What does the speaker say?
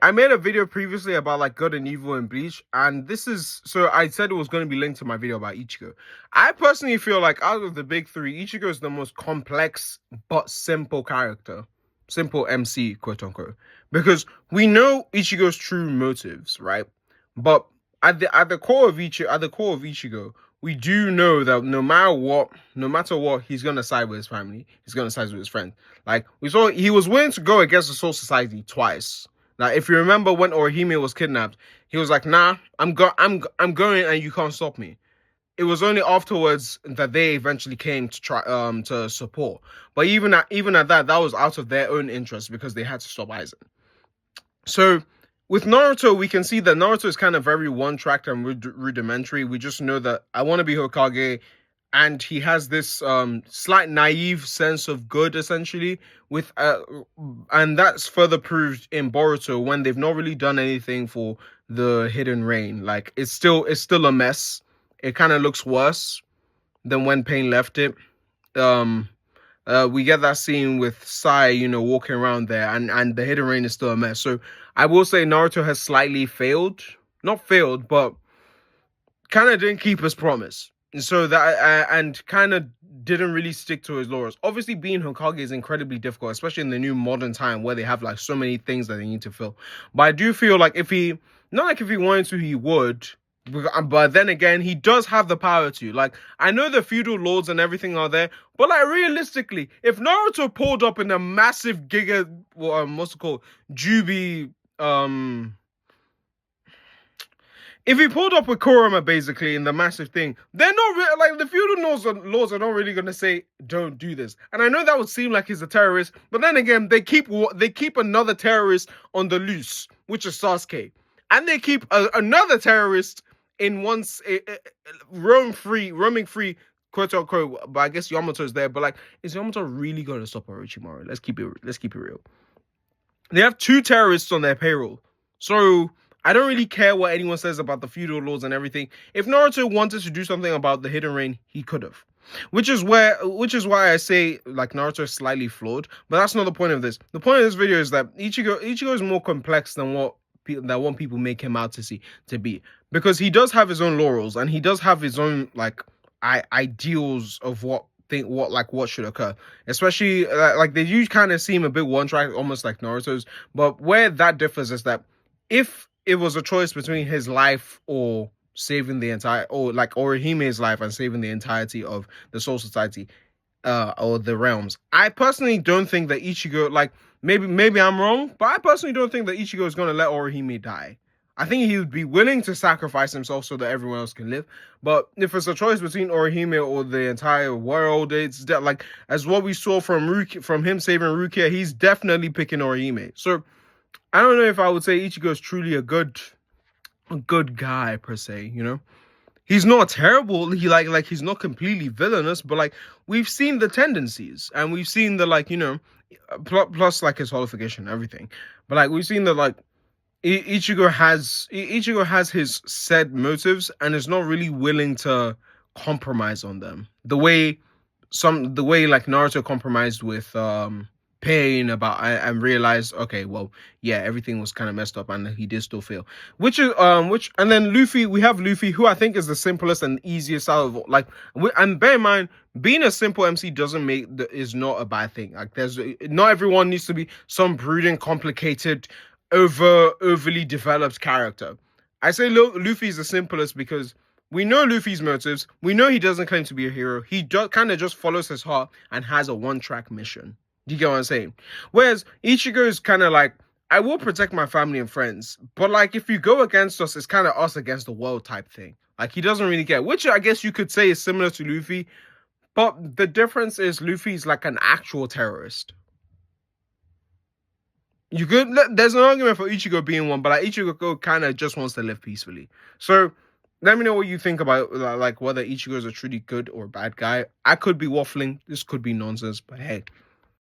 I made a video previously about like good and evil in Bleach, and this is so I said it was going to be linked to my video about Ichigo. I personally feel like out of the big three, Ichigo is the most complex but simple character, simple MC, quote unquote, because we know Ichigo's true motives, right? But at the core of Ichigo, we do know that no matter what, he's gonna side with his family. He's gonna side with his friend. Like we saw, he was willing to go against the Soul Society twice. Like if you remember when Orihime was kidnapped, he was like, "Nah, I'm going, and you can't stop me." It was only afterwards that they eventually came to try to support. But even at that was out of their own interest because they had to stop Aizen. So with Naruto, we can see that Naruto is kind of very one-tracked and rudimentary. We just know that I want to be Hokage, and he has this slight naive sense of good, essentially, with and that's further proved in Boruto when they've not really done anything for the Hidden Rain. Like it's still a mess. It kind of looks worse than when Pain left it. We get that scene with Sai, walking around there, and the Hidden Rain is still a mess. So I will say Naruto has slightly failed. Not failed, but kind of didn't keep his promise. And so that, and kind of didn't really stick to his laurels. Obviously, being Hokage is incredibly difficult, especially in the new modern time where they have like so many things that they need to fill. But I do feel like if he wanted to, he would. But then again, he does have the power to. Like, I know the feudal lords and everything are there, but like realistically, if Naruto pulled up in a massive giga, what's it called, Jubi, if he pulled up with Kurama basically in the massive thing, they're not like the feudal lords are not really gonna say don't do this. And I know that would seem like he's a terrorist, but then again, they keep another terrorist on the loose, which is Sasuke, and they keep another terrorist in roaming free, quote unquote. But I guess Yamato's there. But like, is Yamato really gonna stop Orochimaru? Let's keep it real. They have two terrorists on their payroll, so I don't really care what anyone says about the feudal lords and everything. If Naruto wanted to do something about the Hidden Rain, he could have. Which is why I say like Naruto is slightly flawed. But that's not the point of this. The point of this video is that Ichigo is more complex than what people make him out to be, because he does have his own laurels and he does have his own like ideals of what should occur, especially like they do kind of seem a bit one track, almost like Naruto's. But where that differs is that if it was a choice between his life or saving the entire, or like Orihime's life and saving the entirety of the Soul Society or the realms, I personally don't think that Ichigo, like maybe I'm wrong, but I personally don't think that Ichigo is going to let Orihime die. I think he would be willing to sacrifice himself so that everyone else can live. But if it's a choice between Orihime or the entire world, it's like, as what we saw from him saving Rukia, he's definitely picking Orihime. So I don't know if I would say Ichigo is truly a good guy per se. He's not terrible. He like he's not completely villainous, but like we've seen the tendencies and we've seen the like plus like his holification and everything. But like we've seen that like Ichigo has his set motives and is not really willing to compromise on them the way like Naruto compromised with Pain and realized, okay, well, yeah, everything was kind of messed up and he did still fail. And then Luffy, we have Luffy, who I think is the simplest and easiest out of like, and bear in mind, being a simple MC is not a bad thing. Like not everyone needs to be some brooding, complicated, overly developed character. I say Luffy is the simplest because we know Luffy's motives. We know he doesn't claim to be a hero. He kind of just follows his heart and has a one-track mission. Do you get what I'm saying? Whereas Ichigo is kind of like, I will protect my family and friends, but like if you go against us, it's kind of us against the world type thing. Like he doesn't really care, which I guess you could say is similar to Luffy, but the difference is Luffy's like an actual terrorist. There's an argument for Ichigo being one, but like Ichigo kind of just wants to live peacefully. So let me know what you think about like whether Ichigo is a truly good or bad guy. I could be waffling. This could be nonsense, but hey.